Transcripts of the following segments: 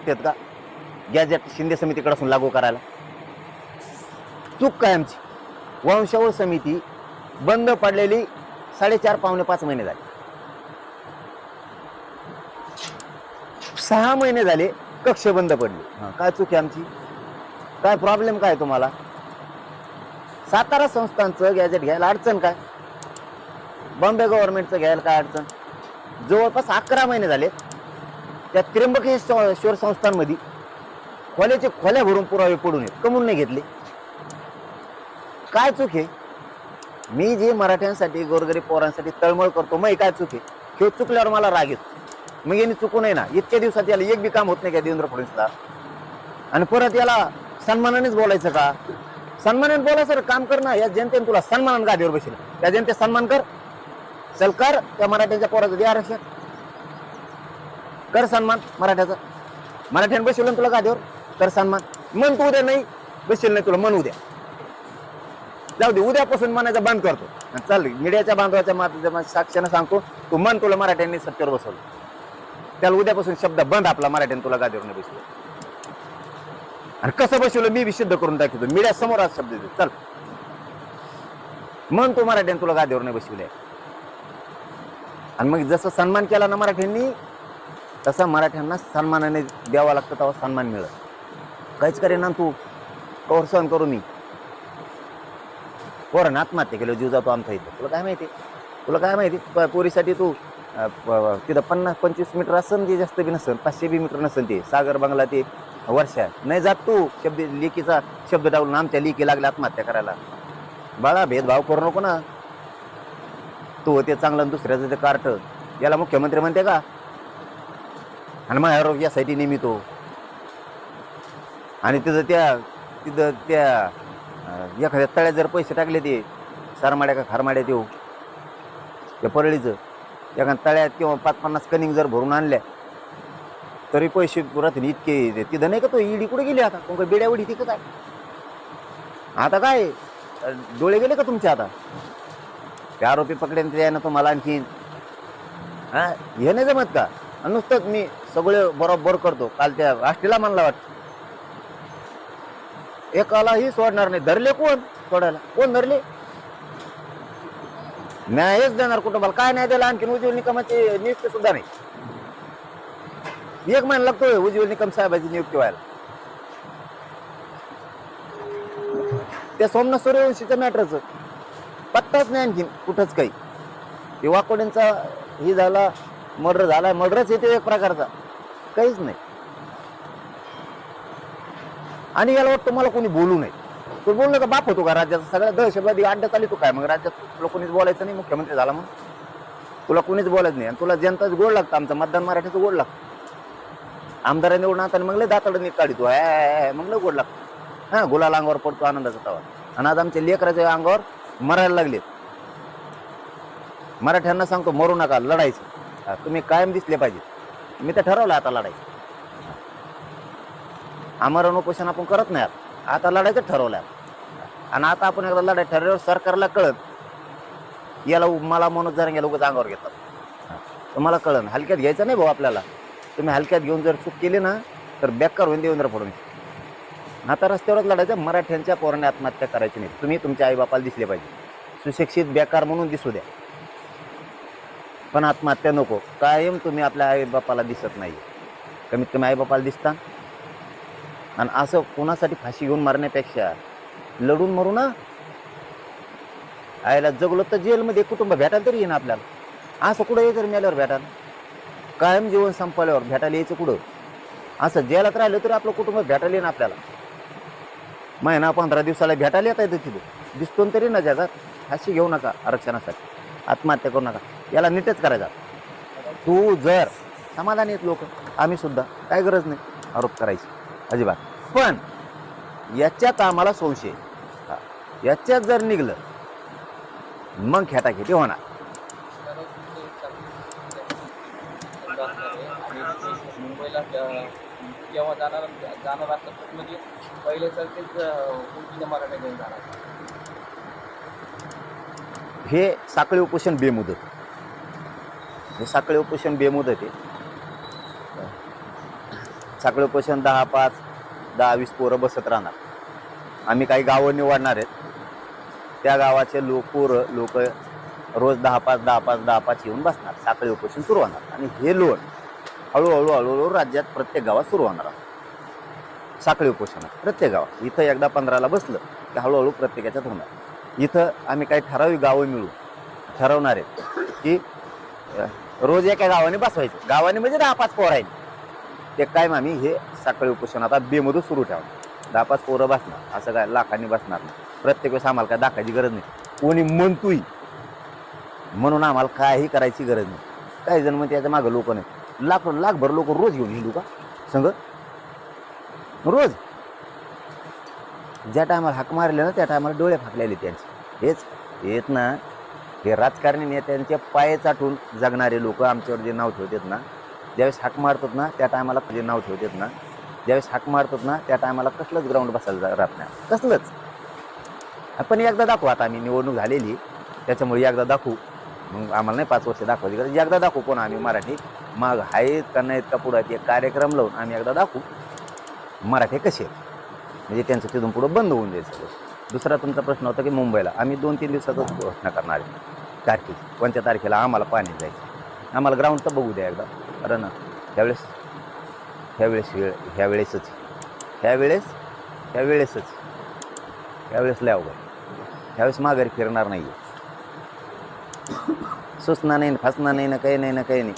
शकतात का गॅजेट शिंदे समितीकडून लागू करायला? चूक काय आमची? वंशावळ समिती बंद पडलेली 4.5 पावणे 5 महिने झाले. 6 महिने झाले कक्ष बंद पडले. काय चूक आहे आमची? काय प्रॉब्लेम काय तुम्हाला? सातारा संस्थांचं गॅजेट घ्यायला अडचण काय? बॉम्बे गव्हर्नमेंटचं घ्यायला काय अडचण? जवळपास 11 महिने झाले त्या त्र्यंबकेश्वर संस्थांमध्ये खोल्याचे खोल्या भरून पुरावे पडून आहेत, कमून नाही घेतले? काय चूक आहे? मी जे मराठ्यांसाठी गोरगरीब पोरांसाठी तळमळ करतो, मग काय चूक आहे? हे चुकल्यावर मला राग येतो. मग यांनी चुकू नये ना? इतक्या दिवसात याला एक बी काम होत नाही का देवेंद्र फडणवीसला? आणि परत याला सन्मानानेच बोलायचं का? सन्मानाने बोलायचं काम कर ना. या जनतेने तुला सन्मानाने गादीवर बसले, त्या जनते सन्मान कर. चल कर त्या मराठ्यांच्या पोराचं दे आरक्षण, कर सन्मान मराठ्याचा. मराठ्याने बसवलं तुला गादीवर, कर सन्मान. मन तू उद्या नाही बसेल नाही तुला मन उद्या जाऊ दे, उद्यापासून म्हणायचं बंद करतो. चल मीडियाच्या बांधवाच्या माध्यमात साक्षाने सांगतो, तू मन तुला मराठ्यांनी सत्तेवर बसवलं, त्याला उद्यापासून शब्द बंद आपला मराठ्याने तुला गादीवर नाही बसवलं. आणि कसं बसवलं मी विशुद्ध करून दाखवतो, मीडिया समोर आज शब्द देतो. चल मन तू मराठ्याने तुला गादीवर नाही बसवले. आणि मग जसं सन्मान केला ना मराठ्यांनी, तसा मराठ्यांना सन्मानाने द्यावा लागतं, तेव्हा सन्मान मिळत. काहीच करेन ना तू, कवर सहन करू मी. पोरानं आत्महत्या केलं, जीव जातो आमचा इथं. तुला काय माहिती? तुला काय माहिती? पोरीसाठी तू तिथं 50-25 मीटर असन, ते जास्त बी नसन, 500 बी मीटर नसन, ते सागर बंगला ते वर्षा नाही जात. तू शब्द लेकीचा शब्द डावलून आमच्या लेकी लागल्या आत्महत्या करायला. बाळा भेदभाव करू नको ना. तू ते चांगलं दुसऱ्याचं ते कार्ट याला मुख्यमंत्री म्हणते का? आणि मग यासाठी नेमितो. आणि तिथं त्या एखाद्या तळ्यात जर पैसे टाकले, ते सारमाड्या का खारमाड्यात येऊ त्या परळीचं एखाद्या तळ्यात किंवा 5-50 कनिंग जर भरून आणल्या तरी पैसे राहतील इतके. तिथं नाही का तो ईडी कुठे गेली आता? कोण बेड्या उडी तिथं काय? आता काय डोळे गेले का तुमचे? आता ते आरोपी पकडेन ते ना तुम्हाला आणखीन हे नाही जमत का? नुसतंच मी सगळे बरोबर करतो. काल त्या आष्टीला म्हणला वाटतं एकालाही सोडणार नाही. धरले कोण सोडायला? कोण धरले? न्यायच देणार कुटुंबाला. काय नाही दिला आणखीन? उज्ज्वल निकमाची नियुक्ती सुद्धा नाही. 1 महिना लागतोय उज्ज्वल निकम साहेबाची नियुक्ती व्हायला. त्या सोमनाथ सूर्यवंशीच्या मॅटरचं पत्ताच नाही आणखीन कुठंच काही. ते वाकोड्यांचा ही झाला, मर्डर झाला, मर्डरच येते एक प्रकारचा, काहीच नाही. आणि याला वाटतं मला कोणी बोलू नये. तो बोललं का बाप होतो का राज्याचा? सगळ्या दहशतवादी अड्डा चालू तू काय? मग राज्यात तुला कोणीच बोलायचं नाही? मुख्यमंत्री झाला म्हणून तुला कोणीच बोलायचं नाही. आणि तुला जनताच गोड लागतं, आमचं मतदान मराठीचं गोड लागतं. आमदार निवडून आता मग लय दाताडं नीट काढतो, मग लय गोड लागतं. हा गुलाल अंगावर पडतो आनंदाचा तवा. आणि आज आमच्या लेकराच्या अंगावर मरायला लागलेत. मराठ्यांना सांगतो मरू नका, लढायचं. तुम्ही कायम दिसले पाहिजे. मी तर ठरवलं आता लढायचं. आमरण उपोषण आपण करत नाही, आता लढायचं ठरवलं. आणि आता आपण एकदा लढाई ठरवल्यावर सरकारला कळत याला मला मनोज जरांगे उगाच अंगावर घेतात. तुम्हाला कळण हलक्यात घ्यायचं नाही भाऊ आपल्याला. तुम्ही हलक्यात घेऊन जर चूक केली ना तर बेकार होऊन देवेंद्र फडणवीस. आता रस्त्यावरच लढायचं. मराठ्यांच्या पोराने आत्महत्या करायची नाही. तुम्ही तुमच्या आईबापाला दिसले पाहिजे. सुशिक्षित बेकार म्हणून दिसू द्या, पण आत्महत्या नको. कायम तुम्ही आपल्या आईबापाला दिसत नाही. कमीत कमी आईबापाला दिसता. आणि असं कोणासाठी फाशी घेऊन मारण्यापेक्षा लढून मरू ना. आईला जगलो तर जेलमध्ये कुटुंब भेटायला तरी येईन आपल्याला. असं कुठं यायचं मेल्यावर भेटायला? कायम जीवन संपल्यावर भेटायला यायचं कुठं? असं जेलात राहिलं तरी आपलं कुटुंब भेटायला येईन आपल्याला. महिना 15 दिवसाला भेटायला येता येतं तिथे. दिसतो तरी ना जगात. फाशी घेऊ नका आरक्षणासाठी, आत्महत्या करू नका. याला नीटच करायचा. तू जर समाधान येत लोक, आम्ही सुद्धा, काय गरज नाही आरोप करायची अजिबात. पण याच्यात आम्हाला संशय, याच्यात जर निघलं मग खेटाखेटी होणार. मुंबईला केव्हा जाणार असतात म्हणजे पहिल्यासारखेच कोणती मराठा घेऊन जाणार? हे साखळी उपोषण बेमुदत. हे साखळी उपोषण बेमुदत आहे. साखळी उपोषण 10-5, 10-20 पोरं बसत राहणार. आम्ही काही गावं निवडणार आहेत. त्या गावाचे लोक रोज 10-5 येऊन बसणार. साखळी उपोषण सुरू होणार आणि हे लोण हळूहळू राज्यात प्रत्येक गावात सुरू होणार आहे. साखळी उपोषण प्रत्येक गावात. इथं एकदा 15ला बसलं की हळूहळू प्रत्येकाच्यात होणार. इथं आम्ही काही ठराविक गावं मिळून ठरवणार आहेत की रोज एका गावाने बसवायचं. गावाने म्हणजे 10-5 पोरं आहेत ते काय आम्ही हे साखळी उपोषण आता बेमधून सुरू ठेवणार. 10-5 पोरं बसणार. असं काय लाखांनी बसणार नाही. प्रत्येक वेळेस आम्हाला काय दाखायची गरज नाही. कोणी म्हणतोय म्हणून आम्हाला काही करायची गरज नाही. काही जण म्हणते याच्या मागं लोक नाही. लाखभर लोक रोज घेऊन येऊ का संग रोज. ज्या टायमाला हाक मारले ना त्या टायमाला डोळे फाकलेले त्यांचे. हेच येत ना हे राजकारणी नेत्यांचे पाय चाटून जगणारे लोक आमच्यावर जे नाव ठेवतात ना, ज्यावेळेस हाक मारतात ना त्या टायमाला जे नाव ठेवतात ना, ज्यावेळेस हाक मारतात ना त्या टायमाला कसलंच ग्राउंड बसायला राहत नाही. कसलंच. आपण एकदा दाखवू. आता आम्ही निवडणूक झालेली त्याच्यामुळे एकदा दाखवू. मग आम्हाला नाही 5 वर्ष दाखवायची गरज. एकदा दाखवू कोण आम्ही मराठी माग आहेत का नाहीत का पुढे एक कार्यक्रम लावून आम्ही एकदा दाखवू मराठी कसे आहेत. म्हणजे त्यांचं तिथून पुढं बंद होऊन जायचं. दुसरा तुमचा प्रश्न होता की मुंबईला आम्ही 2-3 दिवसातच घोषणा करणार आहे तारखेची. कोणत्या तारखेला आम्हाला पाणी जायचं. आम्हाला ग्राउंड तर बघू द्या एकदा. कारण ह्यावेळेस लय अवघड. ह्यावेळेस माघारी फिरणार नाही. सुचना नाही फसना नाही ना काही नाही.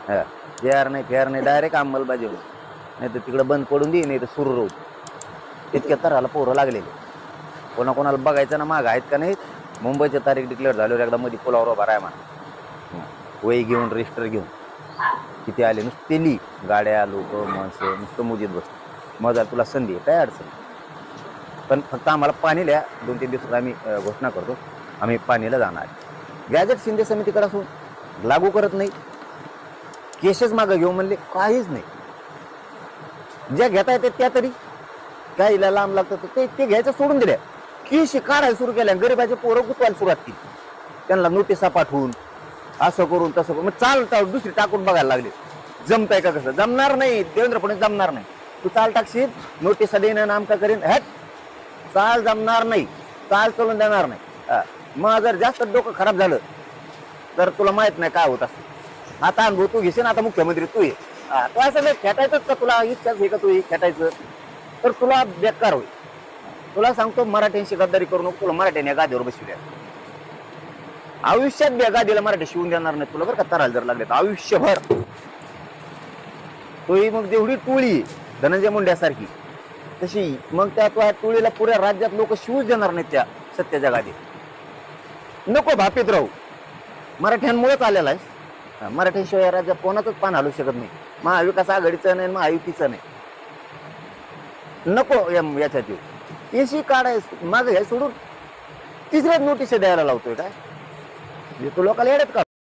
हा फेर नाही डायरेक्ट अंमलबजावणी. नाही तर तिकडं बंद पडून दे, नाही तर सुरू राहू. इतक्या तराला पोरं लागलेले. कोणाकोणाला बघायचं ना माग आहेत का नाहीत. मुंबईची तारीख डिक्लेअर झाल्यावर एकदा मध्ये पुलावर उभा राहा म्हणा. वही घेऊन रजिस्टर घेऊन किती आले नुसते ली गाड्या लोक माणसं नुसतं मुजीत बसतो. मजा तुला संधी आहे काय अडचण. पण फक्त आम्हाला पाणी लिहा. 2-3 दिवसात आम्ही घोषणा करतो आम्ही पाणीला जाणार. गॅजेट शिंदे समितीकडे असून लागू करत नाही. केसेस मागं घेऊ म्हणले काहीच नाही. ज्या घेता येते त्या तरी काहीला लांब लागतं ते घ्यायचं सोडून दिल्या. केस काढायला सुरू केल्या. गरीबाचे पोरं गुतवायला सुरुवात केली. त्यांना नोटिसा पाठवून असं करून तसं करून चाल दुसरी टाकून बघायला लागले. जमताय का कसं. जमणार नाही. देवेंद्र फडणवीस जमणार नाही. तू चाल टाकशील नोटिसा देणं नामका करीन. हट चाल जमणार नाही. चाल चलून देणार नाही. मग जर जास्त डोकं खराब झालं तर तुला माहित नाही काय होत असतं. आता अनुभव तू घेशील. आता मुख्यमंत्री तू ये. तू असं नाही खेटायचंच का तुला इच्छाच आहे का तू खेटायचं तर तुला बेकार होईल. तुला सांगतो मराठ्यांशी गद्दारी करू नको. तुला मराठ्याने गादीवर बसवल्या. आयुष्यात गादीला मराठी शिवून देणार नाही तुला बरं का. तराला जर लागले तर आयुष्यभर. तोही मग जेवढी टोळी धनंजय मुंड्यासारखी तशी मग त्या टोळीला पुऱ्या राज्यात लोक शिवूच देणार नाहीत त्या सत्याच्या गादी. नको भापीत राहू. मराठ्यांमुळेच आलेला आहे. मराठ्यांशिवाय राज्यात कोणाचंच पान हलू शकत नाही. महाविकास आघाडीचं नाही महायुतीचं नाही. नको याच्यात येऊ. एसी काढायचं मागं घ्याय सोडून तिसऱ्याच नोटीस द्यायला लावतोय काय. तू लोकांना येडत का.